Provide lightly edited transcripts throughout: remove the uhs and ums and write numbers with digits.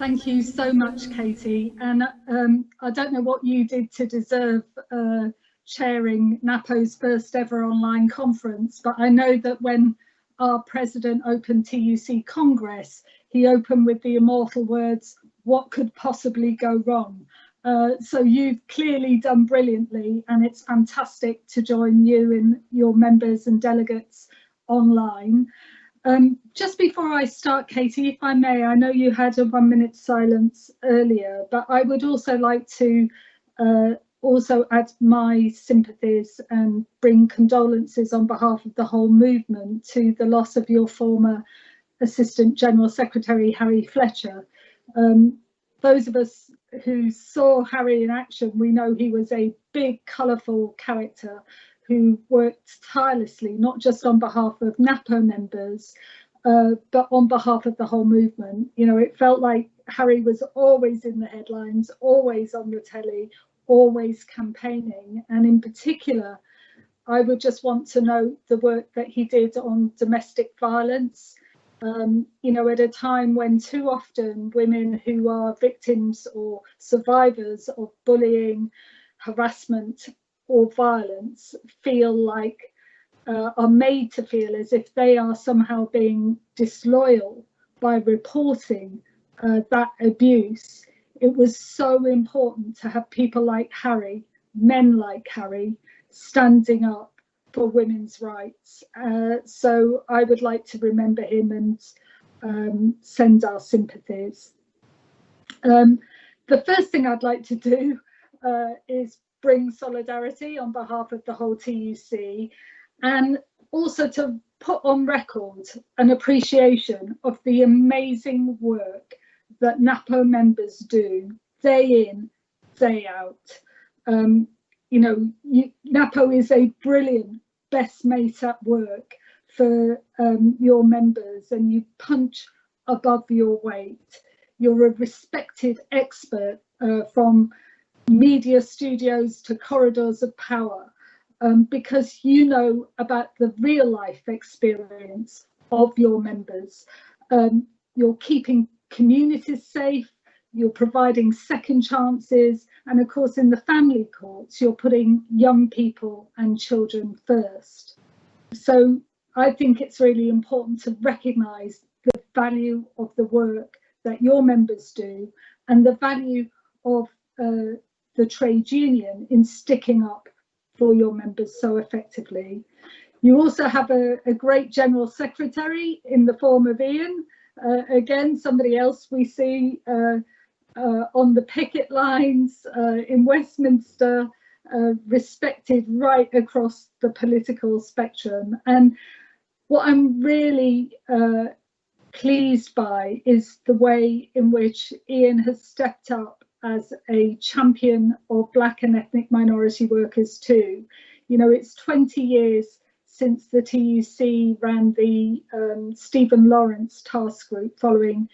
Thank you so much, Katie. And I don't know what you did to deserve chairing Napo's first ever online conference, but I know that when our president opened TUC Congress, he opened with the immortal words, "What could possibly go wrong?" So you've clearly done brilliantly, and it's fantastic to join you and your members and delegates online. Just before I start, Katie, if I may, I know you had a 1 minute silence earlier, but I would also like to also add my sympathies and bring condolences on behalf of the whole movement to the loss of your former Assistant General Secretary, Harry Fletcher. Those of us who saw Harry in action, we know he was a big, colourful character who worked tirelessly, not just on behalf of Napo members, but on behalf of the whole movement. You know, it felt like Harry was always in the headlines, always on the telly, always campaigning. And in particular, I would just want to note the work that he did on domestic violence. You know, at a time when too often women who are victims or survivors of bullying, harassment, or violence feel like are made to feel as if they are somehow being disloyal by reporting that abuse. It was so important to have people like Harry, men like Harry, standing up for women's rights. So I would like to remember him and send our sympathies. The first thing I'd like to do is bring solidarity on behalf of the whole TUC, and also to put on record an appreciation of the amazing work that Napo members do day in, day out. You know, Napo is a brilliant best mate at work for your members, and you punch above your weight. You're a respected expert from media studios to corridors of power, because you know about the real life experience of your members. You're keeping communities safe, you're providing second chances, and of course in the family courts you're putting young people and children first. So I think it's really important to recognise the value of the work that your members do and the value of the trade union in sticking up for your members so effectively. You also have a great general secretary in the form of Ian, again somebody else we see on the picket lines in Westminster, respected right across the political spectrum. And what I'm really pleased by is the way in which Ian has stepped up as a champion of Black and ethnic minority workers too. You know, it's 20 years since the TUC ran the Stephen Lawrence task group following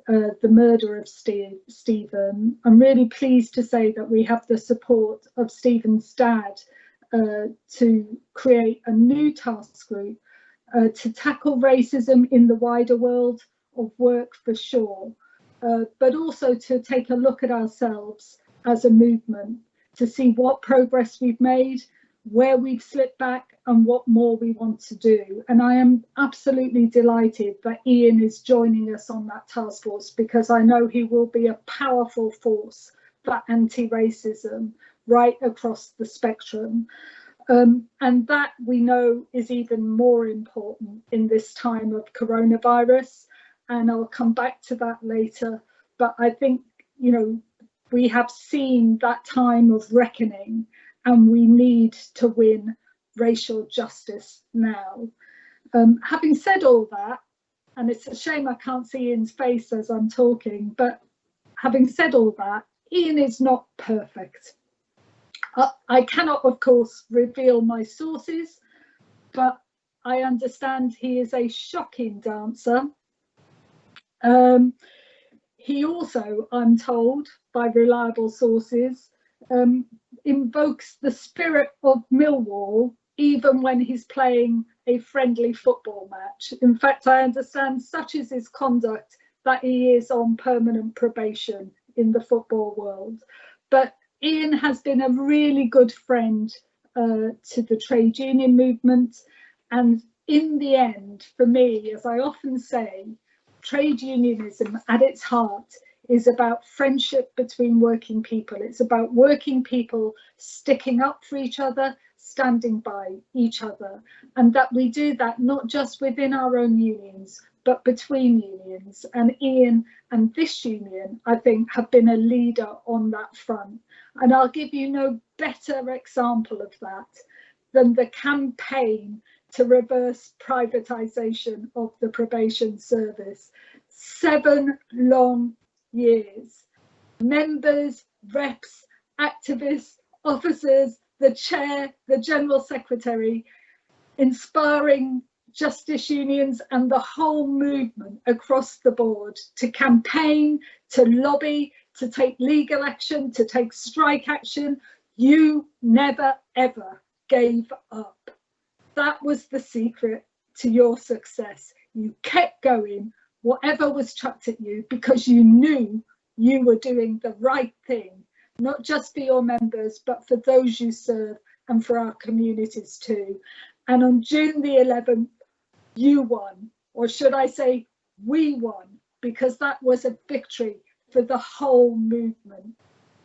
the murder of Stephen. I'm really pleased to say that we have the support of Stephen's dad to create a new task group to tackle racism in the wider world of work for sure, but also to take a look at ourselves as a movement, to see what progress we've made, where we've slipped back, and what more we want to do. And I am absolutely delighted that Ian is joining us on that task force, because I know he will be a powerful force for anti-racism right across the spectrum. And that we know is even more important in this time of coronavirus. And I'll come back to that later. But I think, you know, we have seen that time of reckoning, and we need to win racial justice now. Having said all that, and it's a shame I can't see Ian's face as I'm talking, but having said all that, Ian is not perfect. I cannot, of course, reveal my sources, but I understand he is a shocking dancer. He also, I'm told by reliable sources, invokes the spirit of Millwall even when he's playing a friendly football match. In fact, I understand such is his conduct that he is on permanent probation in the football world. But Ian has been a really good friend to the trade union movement. And in the end, for me, as I often say, trade unionism at its heart is about friendship between working people. It's about working people sticking up for each other, standing by each other, and that we do that not just within our own unions, but between unions. And Ian and this union, I think, have been a leader on that front. And I'll give you no better example of that than the campaign to reverse privatisation of the probation service. 7 long years. Members, reps, activists, officers, the chair, the general secretary, inspiring justice unions and the whole movement across the board to campaign, to lobby, to take legal action, to take strike action. You never, ever gave up. That was the secret to your success. You kept going, whatever was chucked at you, because you knew you were doing the right thing, not just for your members, but for those you serve and for our communities too. And on June the 11th, you won, or should I say, we won, because that was a victory for the whole movement.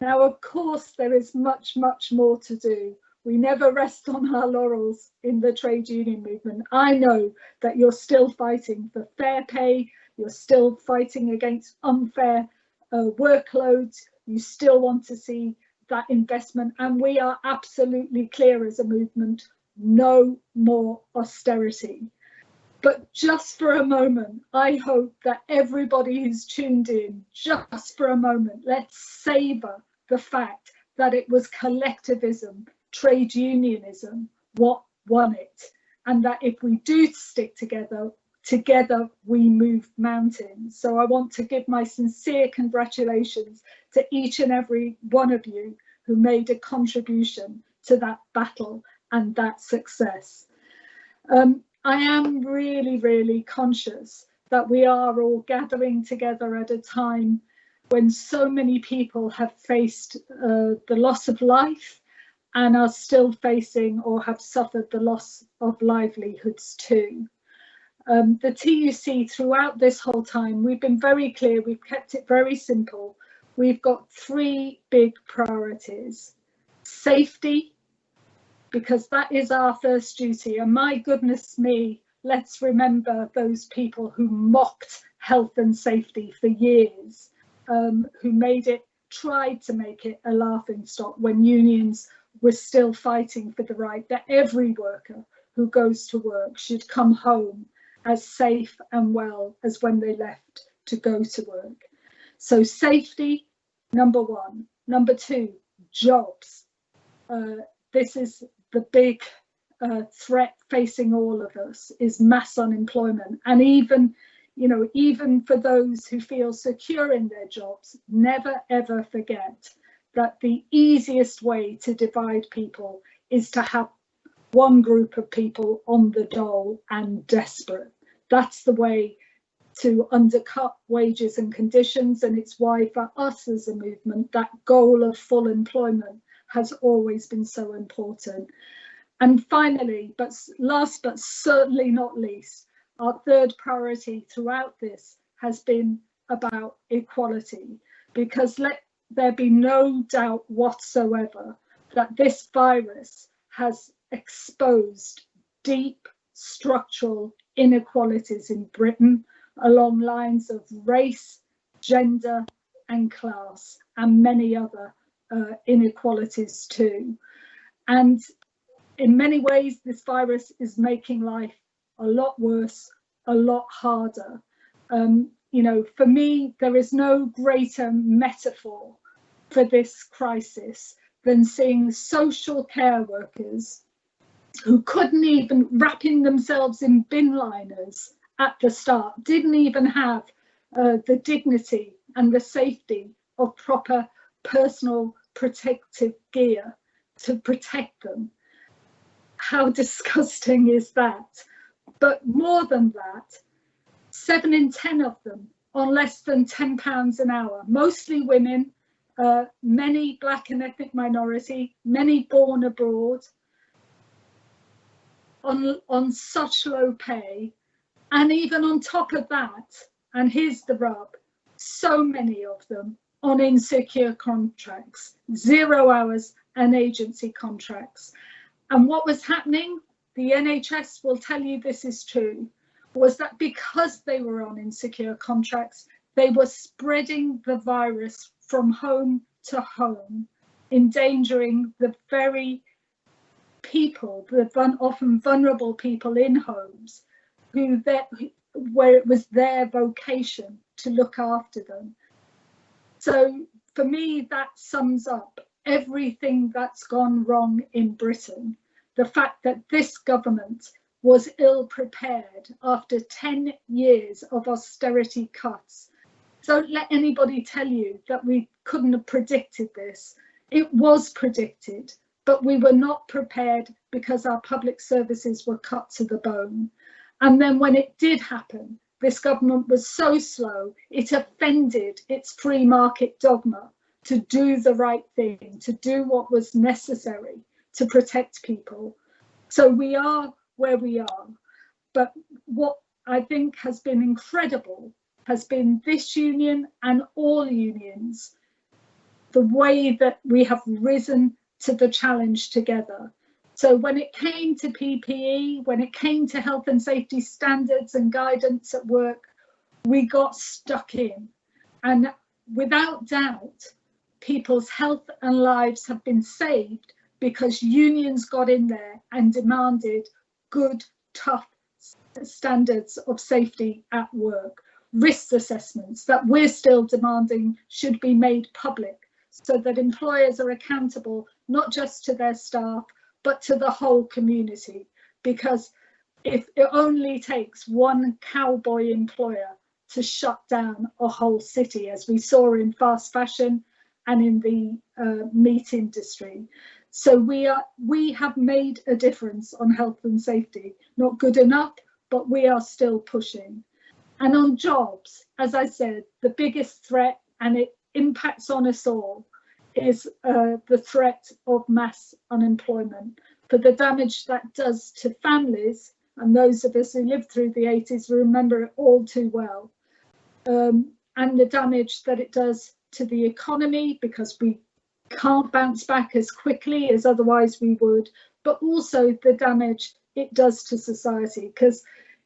Now, of course, there is much, much more to do. We never rest on our laurels in the trade union movement. I know that you're still fighting for fair pay, you're still fighting against unfair workloads, you still want to see that investment, and we are absolutely clear as a movement, no more austerity. But just for a moment, I hope that everybody who's tuned in, just for a moment, let's savour the fact that it was collectivism, trade unionism, what won it. And that if we do stick together, together we move mountains. So I want to give my sincere congratulations to each and every one of you who made a contribution to that battle and that success. I am really, really conscious that we are all gathering together at a time when so many people have faced the loss of life and are still facing or have suffered the loss of livelihoods too. The TUC throughout this whole time, we've been very clear, we've kept it very simple. We've got 3 big priorities. Safety, because that is our first duty. And my goodness me, let's remember those people who mocked health and safety for years, who tried to make it a laughing stock when unions were still fighting for the right that every worker who goes to work should come home as safe and well as when they left to go to work. So safety, number 1. Number 2, jobs. This is the big threat facing all of us, is mass unemployment. And even for those who feel secure in their jobs, never ever forget that the easiest way to divide people is to have one group of people on the dole and desperate. That's the way to undercut wages and conditions, and it's why for us as a movement that goal of full employment has always been so important. And finally, but last but certainly not least, our 3rd priority throughout this has been about equality, because let there be no doubt whatsoever that this virus has exposed deep structural inequalities in Britain along lines of race, gender and class, and many other inequalities too. And in many ways, this virus is making life a lot worse, a lot harder. For me, there is no greater metaphor for this crisis than seeing social care workers who couldn't even wrapping themselves in bin liners at the start, didn't even have the dignity and the safety of proper personal protective gear to protect them. How disgusting is that? But more than that, 7 in 10 of them on less than £10 an hour, mostly women, many black and ethnic minority, many born abroad, on such low pay. And even on top of that, and here's the rub, so many of them on insecure contracts, 0 hours and agency contracts. And what was happening, the NHS will tell you this is true, was that because they were on insecure contracts, they were spreading the virus from home to home, endangering the very people, the often vulnerable people in homes, where it was their vocation to look after them. So for me, that sums up everything that's gone wrong in Britain. The fact that this government was ill prepared after 10 years of austerity cuts. Don't let anybody tell you that we couldn't have predicted this. It was predicted, but we were not prepared because our public services were cut to the bone. And then when it did happen, this government was so slow, it offended its free market dogma to do the right thing, to do what was necessary to protect people. So we are where we are. But what I think has been incredible has been this union and all unions, the way that we have risen to the challenge together. So when it came to PPE, when it came to health and safety standards and guidance at work, we got stuck in. And without doubt, people's health and lives have been saved because unions got in there and demanded good, tough standards of safety at work. Risk assessments that we're still demanding should be made public so that employers are accountable not just to their staff, but to the whole community. Because if it only takes one cowboy employer to shut down a whole city, as we saw in fast fashion and in the meat industry. So we have made a difference on health and safety. Not good enough, but we are still pushing. And on jobs, as I said, the biggest threat, and it impacts on us all, is the threat of mass unemployment. For the damage that does to families, and those of us who lived through the 80s remember it all too well, and the damage that it does to the economy, because we can't bounce back as quickly as otherwise we would, but also the damage it does to society. Because,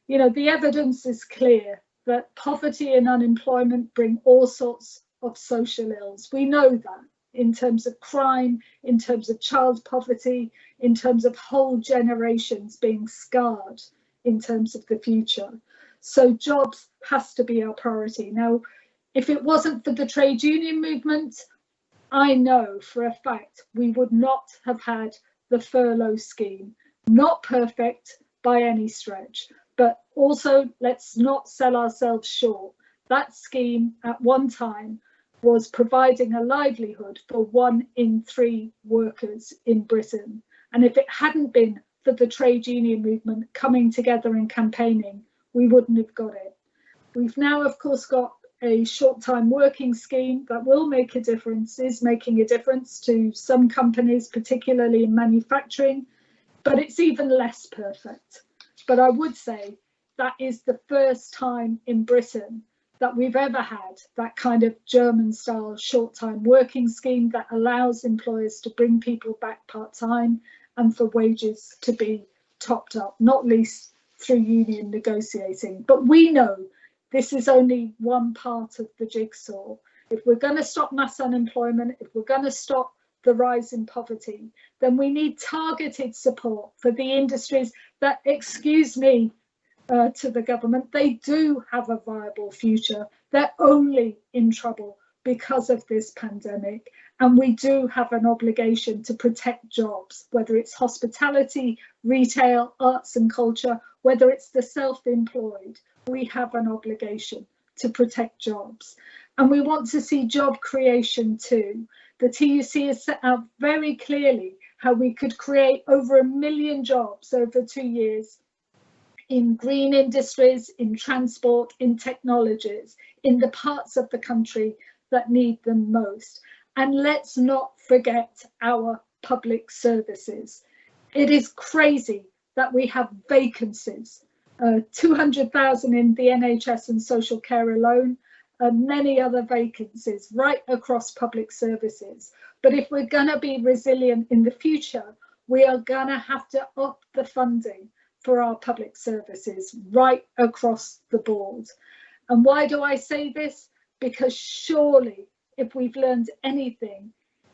you know, the evidence is clear that poverty and unemployment bring all sorts of social ills. We know that in terms of crime, in terms of child poverty, in terms of whole generations being scarred in terms of the future. So jobs has to be our priority. Now, if it wasn't for the trade union movement, I know for a fact we would not have had the furlough scheme. Not perfect by any stretch, but also let's not sell ourselves short. That scheme at one time was providing a livelihood for 1 in 3 workers in Britain. And if it hadn't been for the trade union movement coming together and campaigning, we wouldn't have got it. We've now, of course, got a short-time working scheme that will make a difference, is making a difference to some companies, particularly in manufacturing, but it's even less perfect. But I would say that is the first time in Britain that we've ever had that kind of German-style short-time working scheme that allows employers to bring people back part-time and for wages to be topped up, not least through union negotiating. But we know this is only one part of the jigsaw. If we're going to stop mass unemployment, if we're going to stop the rise in poverty, then we need targeted support for the industries that, excuse me, to the government, they do have a viable future. They're only in trouble because of this pandemic. And we do have an obligation to protect jobs, whether it's hospitality, retail, arts and culture, whether it's the self-employed. We have an obligation to protect jobs. And we want to see job creation too. The TUC has set out very clearly how we could create over 1 million jobs over 2 years in green industries, in transport, in technologies, in the parts of the country that need them most. And let's not forget our public services. It is crazy that we have vacancies, 200,000 in the NHS and social care alone, many other vacancies right across public services. But if we're going to be resilient in the future, we are going to have to up the funding for our public services right across the board. And why do I say this? Because surely, if we've learned anything,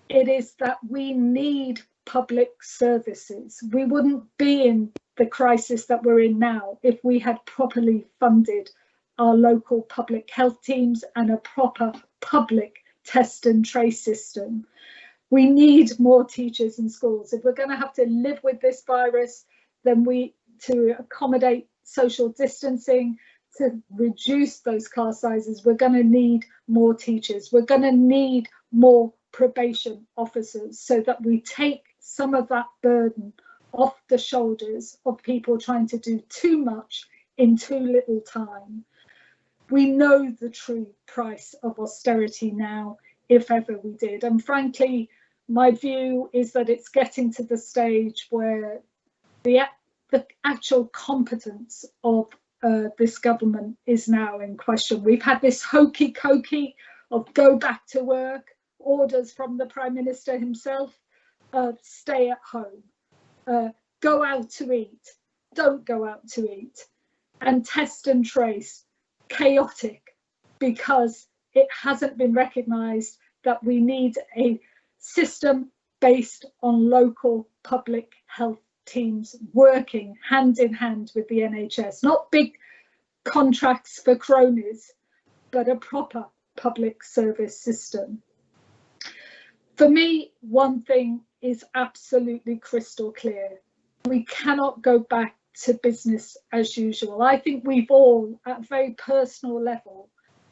it is that we need public services. We wouldn't be in the crisis that we're in now if we had properly funded our local public health teams and a proper public test and trace system. We need more teachers in schools. If we're going to have to live with this virus, then to accommodate social distancing, to reduce those class sizes, we're going to need more teachers. We're going to need more probation officers so that we take some of that burden off the shoulders of people trying to do too much in too little time. We know the true price of austerity now, if ever we did. And frankly, my view is that it's getting to the stage where the actual competence of this government is now in question. We've had this hokey cokey of go back to work, orders from the Prime Minister himself, stay at home, go out to eat, don't go out to eat, and test and trace, chaotic, because it hasn't been recognised that we need a system based on local public health teams working hand in hand with the NHS, not big contracts for cronies, but a proper public service system. For me, one thing is absolutely crystal clear. We cannot go back to business as usual. I think we've all, at a very personal level,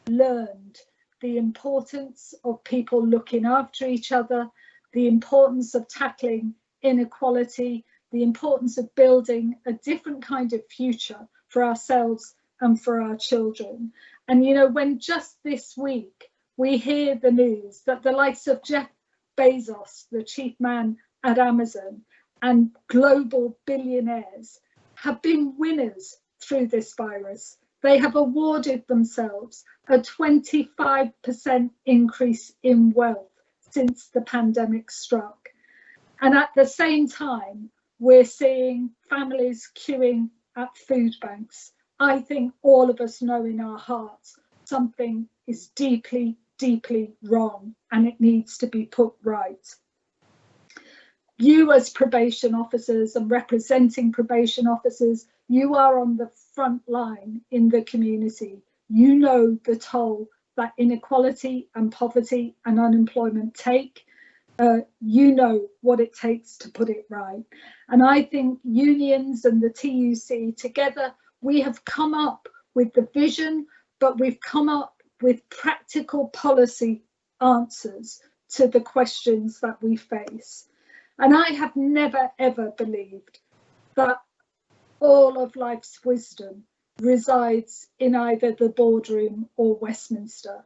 learned the importance of people looking after each other, the importance of tackling inequality, the importance of building a different kind of future for ourselves and for our children. And, you know, when just this week we hear the news that the likes of Jeff Bezos, the chief man at Amazon, and global billionaires have been winners through this virus. They have awarded themselves a 25% increase in wealth since the pandemic struck. And at the same time, we're seeing families queuing at food banks. I think all of us know in our hearts something is deeply, deeply wrong and it needs to be put right. You as probation officers and representing probation officers, you are on the front line in the community. You know the toll that inequality and poverty and unemployment take. You know what it takes to put it right. And I think unions and the TUC together, we have come up with the vision, but we've come up with practical policy answers to the questions that we face. And I have never, ever believed that all of life's wisdom resides in either the boardroom or Westminster.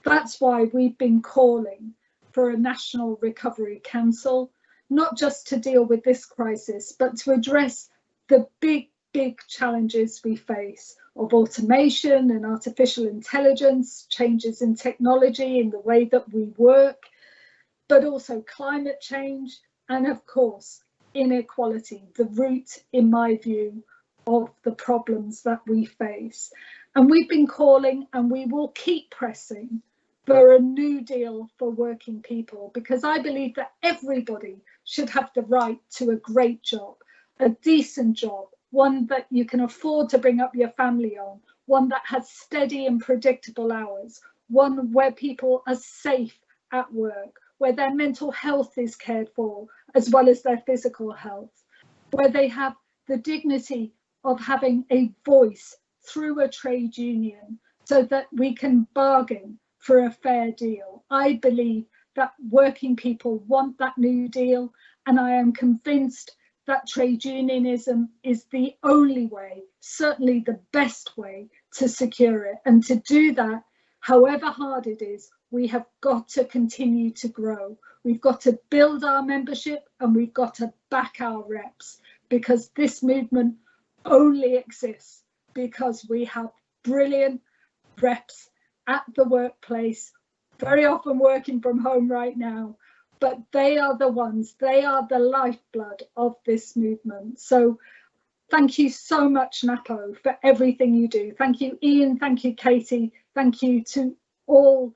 That's why we've been calling for a National Recovery Council, not just to deal with this crisis, but to address the big, big challenges we face of automation and artificial intelligence, changes in technology, in the way that we work, but also climate change, and of course, inequality, the root, in my view, of the problems that we face. And we've been calling, and we will keep pressing, for a new deal for working people, because I believe that everybody should have the right to a great job, a decent job, one that you can afford to bring up your family on, one that has steady and predictable hours, one where people are safe at work, where their mental health is cared for, as well as their physical health, where they have the dignity of having a voice through a trade union so that we can bargain for a fair deal. I believe that working people want that new deal, and I am convinced that trade unionism is the only way, certainly the best way, to secure it. And to do that, however hard it is, we have got to continue to grow. We've got to build our membership, and we've got to back our reps, because this movement only exists because we have brilliant reps at the workplace, very often working from home right now, but they are the ones, they are the lifeblood of this movement. So thank you so much, Napo, for everything you do. Thank you, Ian. Thank you, Katie. Thank you to all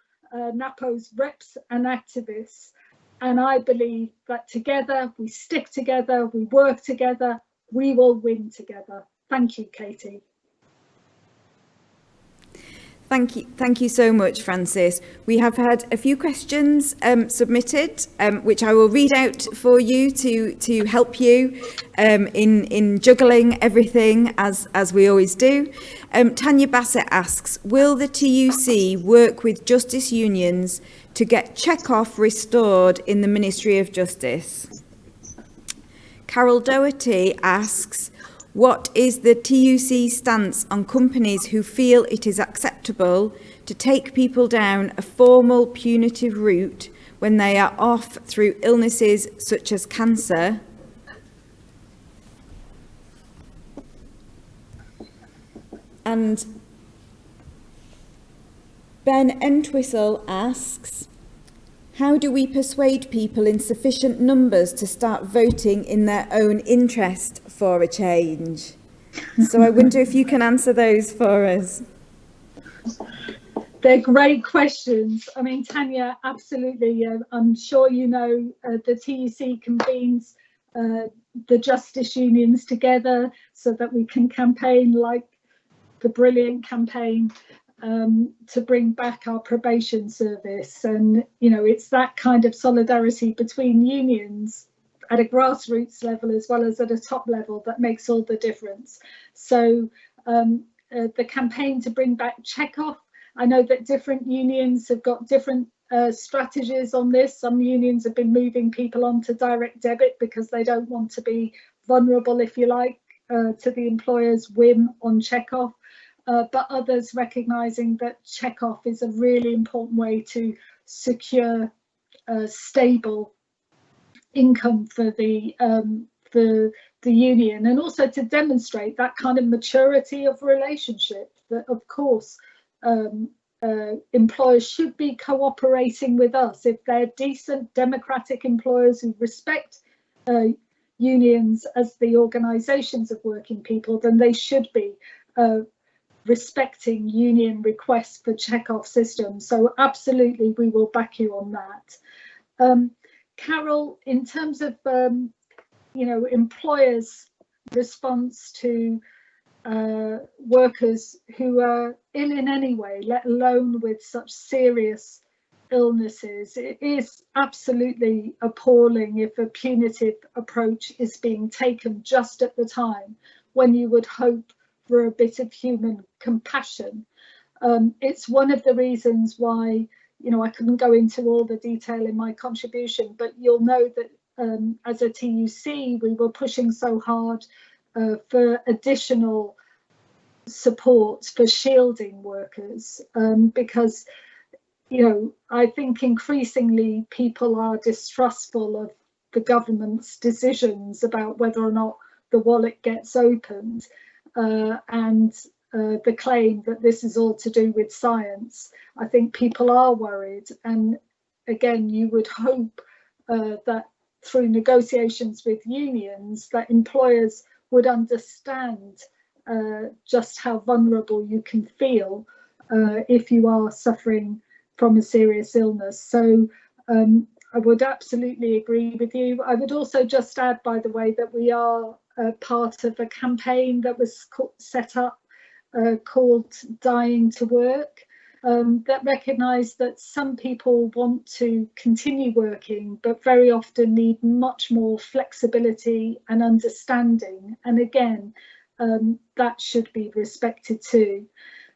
Napo's reps and activists. And I believe that together, we stick together, we work together, we will win together. Thank you, Katie. Thank you so much, Frances. We have had a few questions submitted, which I will read out for you to help you in juggling everything as we always do. Tanya Bassett asks, will the TUC work with justice unions to get Check-Off restored in the Ministry of Justice? Carol Doherty asks, what is the TUC stance on companies who feel it is acceptable to take people down a formal punitive route when they are off through illnesses such as cancer? And Ben Entwistle asks, how do we persuade people in sufficient numbers to start voting in their own interest for a change? So I wonder if you can answer those for us. They're great questions. I mean, Tanya, absolutely. I'm sure you know the TUC convenes the justice unions together so that we can campaign like the brilliant campaign to bring back our probation service. And, you know, it's that kind of solidarity between unions at a grassroots level as well as at a top level that makes all the difference. So the campaign to bring back Check-Off, I know that different unions have got different strategies on this. Some unions have been moving people onto direct debit because they don't want to be vulnerable, if you like, to the employer's whim on Check-Off. But others recognising that Check-Off is a really important way to secure stable income for the union, and also to demonstrate that kind of maturity of relationship that, of course, employers should be cooperating with us. If they're decent democratic employers who respect unions as the organisations of working people, then they should be respecting union requests for Check-Off systems. So absolutely, we will back you on that. Carol, in terms of you know, employers' response to workers who are ill in any way, let alone with such serious illnesses, it is absolutely appalling if a punitive approach is being taken just at the time when you would hope for a bit of human compassion. It's one of the reasons why, you know, I couldn't go into all the detail in my contribution, but you'll know that as a TUC, we were pushing so hard for additional support for shielding workers, because, you know, I think increasingly people are distrustful of the government's decisions about whether or not the wallet gets opened, and the claim that this is all to do with science. I think people are worried, and again, you would hope that through negotiations with unions that employers would understand just how vulnerable you can feel if you are suffering from a serious illness. So I would absolutely agree with you. I would also just add, by the way, that we are part of a campaign that was set up called Dying to Work, that recognised that some people want to continue working, but very often need much more flexibility and understanding. And again, that should be respected too.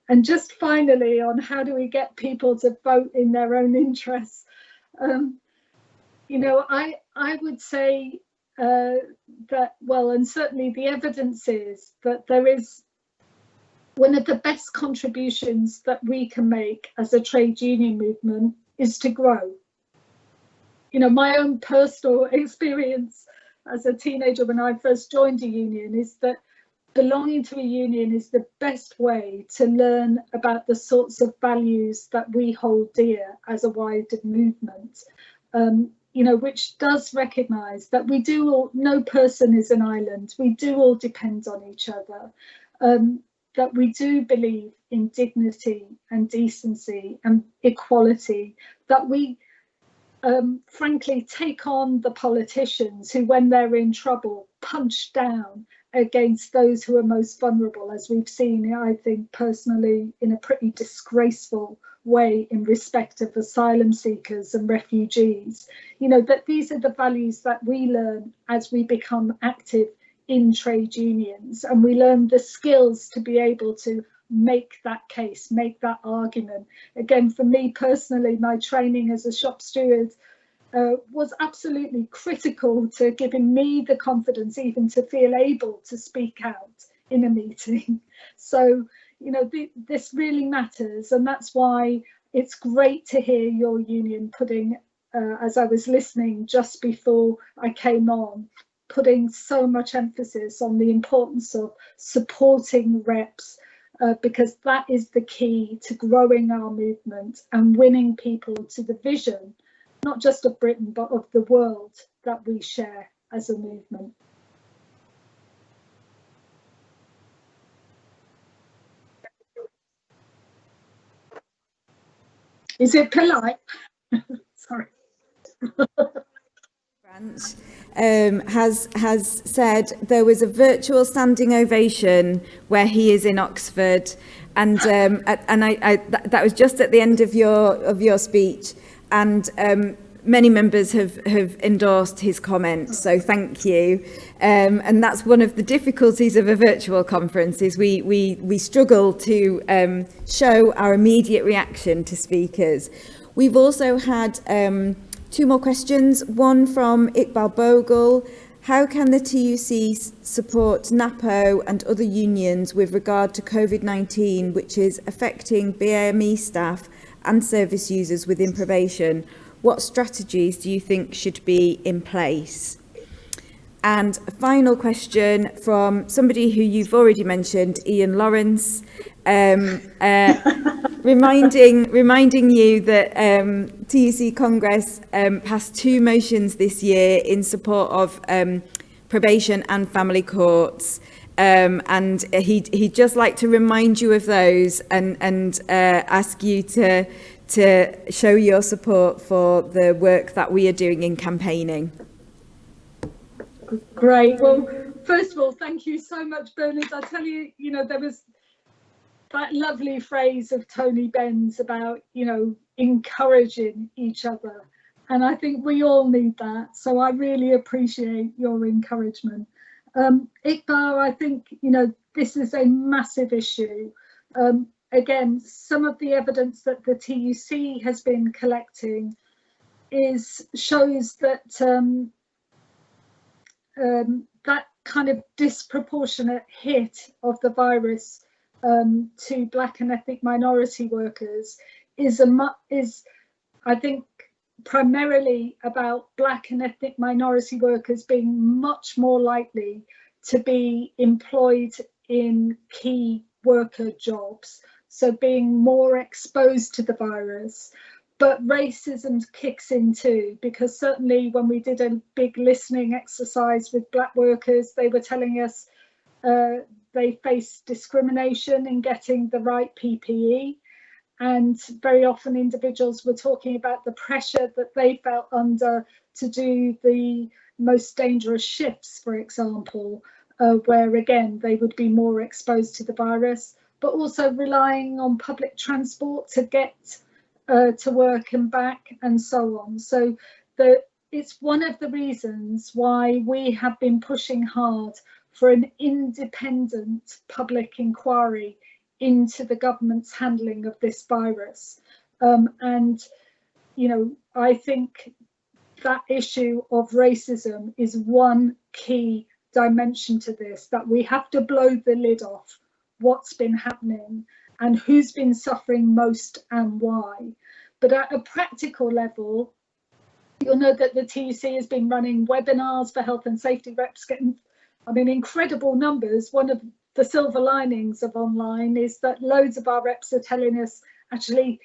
And just finally, on how do we get people to vote in their own interests? You know, I would say that, well, and certainly the evidence is that there is one of the best contributions that we can make as a trade union movement is to grow. You know, my own personal experience as a teenager when I first joined a union is that belonging to a union is the best way to learn about the sorts of values that we hold dear as a wider movement, you know, which does recognise that we do all, no person is an island, we do all depend on each other, that we do believe in dignity and decency and equality, that we frankly take on the politicians who, when they're in trouble, punch down against those who are most vulnerable, as we've seen, I think personally, in a pretty disgraceful way in respect of asylum seekers and refugees. You know, that these are the values that we learn as we become active in trade unions, and we learn the skills to be able to make that case, make that argument. Again, for me personally, my training as a shop steward was absolutely critical to giving me the confidence even to feel able to speak out in a meeting. So, you know, this really matters, and that's why it's great to hear your union putting, as I was listening just before I came on, putting so much emphasis on the importance of supporting reps, because that is the key to growing our movement and winning people to the vision, not just of Britain, but of the world that we share as a movement. Is it polite? Sorry. Has said there was a virtual standing ovation where he is in Oxford, and that was just at the end of your speech, and many members have endorsed his comments, so thank you. And that's one of the difficulties of a virtual conference, is we struggle to show our immediate reaction to speakers. We've also had two more questions, one from Iqbal Bogle. How can the TUC support Napo and other unions with regard to COVID-19, which is affecting BAME staff and service users within probation? What strategies do you think should be in place? And a final question from somebody who you've already mentioned, Ian Lawrence, reminding you that TUC Congress passed 2 motions this year in support of probation and family courts, and he'd just like to remind you of those and ask you to show your support for the work that we are doing in campaigning. Great. Well, first of all, thank you so much, Bernard. I tell you, you know, there was that lovely phrase of Tony Benn's about, you know, encouraging each other. And I think we all need that. So I really appreciate your encouragement. Iqbal, I think, you know, this is a massive issue. Again, some of the evidence that the TUC has been collecting shows that that kind of disproportionate hit of the virus to Black and ethnic minority workers is I think primarily about Black and ethnic minority workers being much more likely to be employed in key worker jobs, so being more exposed to the virus. But racism kicks in too, because certainly when we did a big listening exercise with Black workers, they were telling us they face discrimination in getting the right PPE. And very often individuals were talking about the pressure that they felt under to do the most dangerous shifts, for example, where again, they would be more exposed to the virus, but also relying on public transport to get to work and back and so on. So it's one of the reasons why we have been pushing hard for an independent public inquiry into the government's handling of this virus. And, you know, I think that issue of racism is one key dimension to this, that we have to blow the lid off what's been happening and who's been suffering most and why. But at a practical level, you'll know that the TUC has been running webinars for health and safety reps, getting, I mean, incredible numbers. One of the silver linings of online is that loads of our reps are telling us, actually,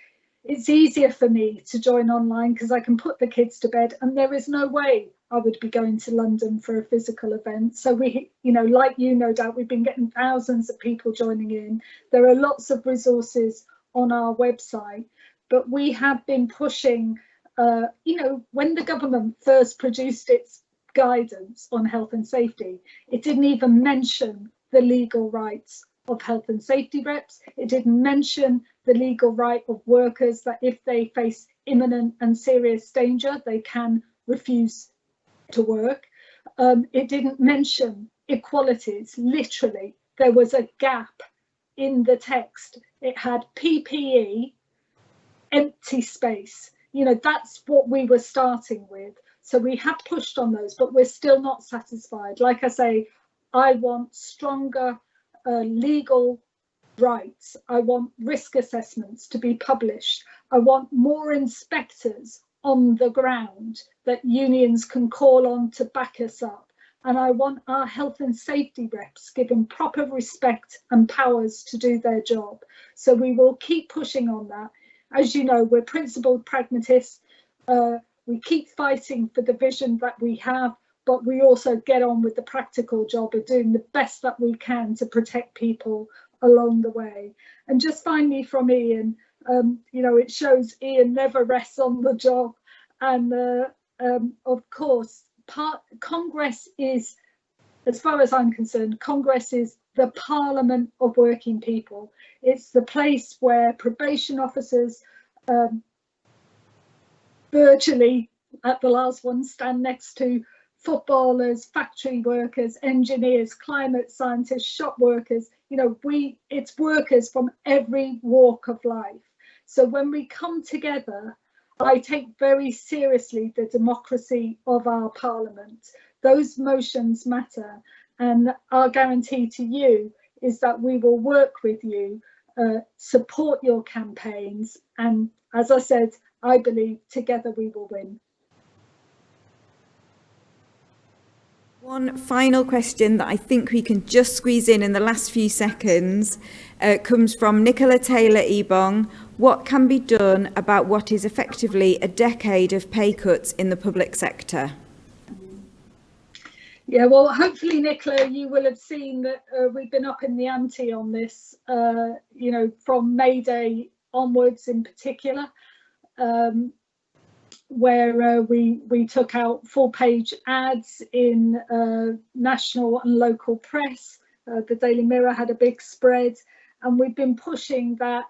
it's easier for me to join online because I can put the kids to bed, and there is no way I would be going to London for a physical event. So we, you know, like you, no doubt, we've been getting thousands of people joining in. There are lots of resources on our website, but we have been pushing, you know, when the government first produced its guidance on health and safety, it didn't even mention the legal rights of health and safety reps. It didn't mention the legal right of workers that if they face imminent and serious danger, they can refuse to work. It didn't mention equalities. Literally, there was a gap in the text. It had PPE, empty space. You know, that's what we were starting with. So we have pushed on those, but we're still not satisfied. Like I say, I want stronger legal rights. I want risk assessments to be published. I want more inspectors on the ground that unions can call on to back us up. And I want our health and safety reps given proper respect and powers to do their job. So we will keep pushing on that. As you know, we're principled pragmatists. We keep fighting for the vision that we have, but we also get on with the practical job of doing the best that we can to protect people along the way. And just finally from Ian, you know, it shows Ian never rests on the job. And of course, Congress is, as far as I'm concerned, Congress is the parliament of working people. It's the place where probation officers virtually, at the last one, stand next to footballers, factory workers, engineers, climate scientists, shop workers. You know, it's workers from every walk of life. So when we come together, I take very seriously the democracy of our parliament. Those motions matter, and our guarantee to you is that we will work with you, support your campaigns, and as I said, I believe together we will win. One final question that I think we can just squeeze in the last few seconds comes from Nicola Taylor-Ebong. What can be done about what is effectively a decade of pay cuts in the public sector? Yeah, well, hopefully, Nicola, you will have seen that we've been up in the ante on this, you know, from May Day onwards in particular. Where we took out full-page ads in national and local press. The Daily Mirror had a big spread, and we've been pushing that,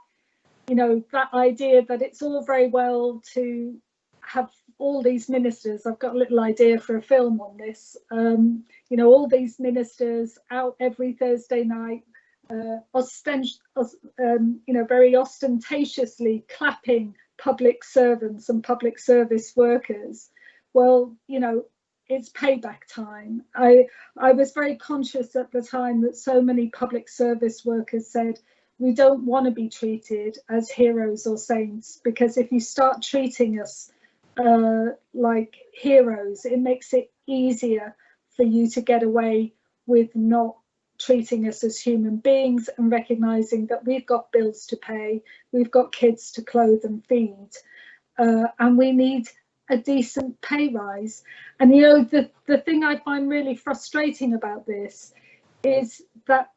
you know, that idea that it's all very well to have all these ministers. I've got a little idea for a film on this. You know, all these ministers out every Thursday night, you know, very ostentatiously clapping public servants and public service workers. Well, you know, it's payback time. I was very conscious at the time that so many public service workers said, we don't want to be treated as heroes or saints, because if you start treating us like heroes, it makes it easier for you to get away with not treating us as human beings and recognizing that we've got bills to pay, we've got kids to clothe and feed, and we need a decent pay rise. And you know, the thing I find really frustrating about this is that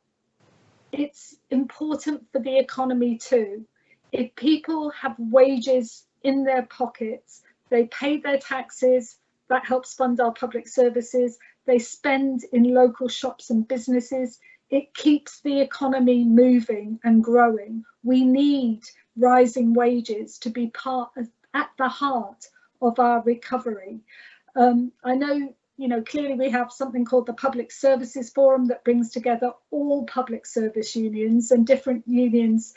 it's important for the economy too. If people have wages in their pockets, they pay their taxes, that helps fund our public services, they spend in local shops and businesses, it keeps the economy moving and growing. We need rising wages to be at the heart of our recovery. I know, you know, clearly we have something called the Public Services Forum that brings together all public service unions, and different unions'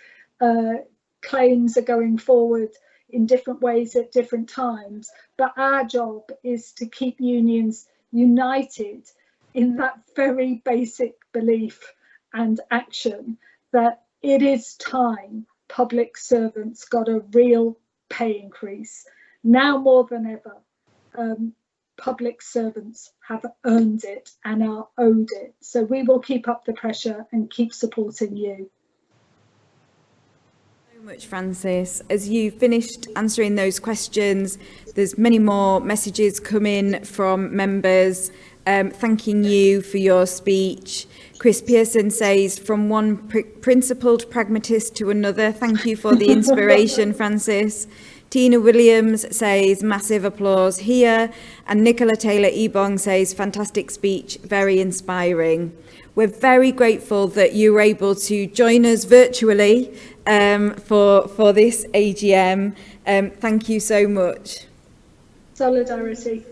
claims are going forward, in different ways at different times. But our job is to keep unions united in that very basic belief and action that it is time public servants got a real pay increase. Now more than ever, public servants have earned it and are owed it. So we will keep up the pressure and keep supporting you. So much, Frances. As you finished answering those questions, there's many more messages coming from members thanking you for your speech. Chris Pearson says, from one principled pragmatist to another, thank you for the inspiration, Frances. Tina Williams says, massive applause here. And Nicola Taylor-Ebong says, fantastic speech, very inspiring. We're very grateful that you were able to join us virtually for this AGM. Thank you so much. Solidarity.